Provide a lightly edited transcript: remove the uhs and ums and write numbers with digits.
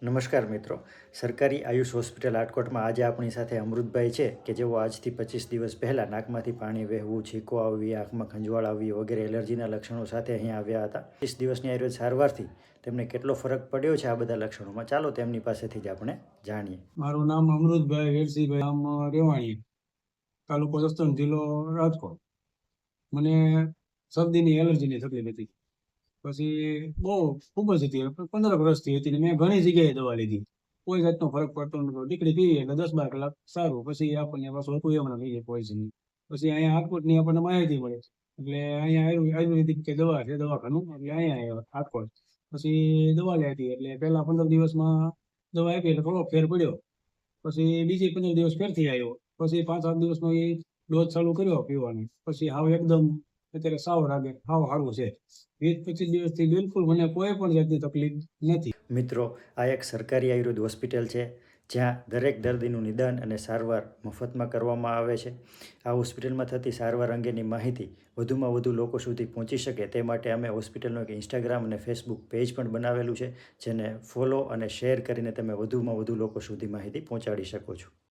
નમસ્કાર મિત્રો. સરકારી આયુષ હોસ્પિટલ રાજકોટમાં આજે આપણી સાથે અમૃતભાઈ છે કે જેઓ આજથી 25 દિવસ પહેલાં નાકમાંથી પાણી વહેવું, છીંકો આવવી, આંખમાં ખંજવાળ આવવી વગેરે એલર્જીના લક્ષણો સાથે અહીંયા આવ્યા હતા. 25 દિવસની આયુર્વેદ સારવારથી તેમને કેટલો ફરક પડ્યો છે આ બધા લક્ષણોમાં, ચાલો તેમની પાસેથી જ આપણે જાણીએ. મારું નામ અમૃતભાઈ વેરસીભાઈ, નામ રેવાણી, તાલુકો જસદણ, જિલ્લો રાજકોટ. મને શરદીની એલર્જીની તકલીફ હતી. પછી બહુ ખૂબ જ હતી, 15 વર્ષથી હતી ને મેં ઘણી જગ્યાએ દવા લીધી, કોઈ જાતનો ફરક પડતો નતો. દીકરી પીવી એટલે 10-12 કલાક સારું, પછી આપણને પાછું હતું એમણે લઈએ પોઈઝન. પછી અહીંયા રાજકોટની આપણને માહિતી મળે એટલે અહીંયા આયુર્વેદિક કે દવા છે દવાખાનું, એટલે અહીંયા આવ્યા રાજકોટ. પછી દવા લેતી એટલે પહેલા 15 દિવસમાં દવા આપી એટલે થોડો ફેર પડ્યો. પછી બીજી 15 દિવસ ફેરથી આવ્યો. પછી 5-7 દિવસનો એ ડોઝ ચાલુ કર્યો પીવાનો. પછી હાવ એકદમ અત્યારે સાવ રાગે હાવ સારું છે. 20-25 દિવસથી બિલકુલ મને કોઈ પણ જાતની તકલીફ નથી. મિત્રો, આ એક સરકારી આયુર્વેદ હોસ્પિટલ છે જ્યાં દરેક દર્દીનું નિદાન અને સારવાર મફતમાં કરવામાં આવે છે. આ હોસ્પિટલમાં થતી સારવાર અંગેની માહિતી વધુમાં વધુ લોકો સુધી પહોંચી શકે તે માટે અમે હોસ્પિટલનું એક ઇન્સ્ટાગ્રામ અને ફેસબુક પેજ પણ બનાવેલું છે, જેને ફોલો અને શેર કરીને તમે વધુમાં વધુ લોકો સુધી માહિતી પહોંચાડી શકો છો.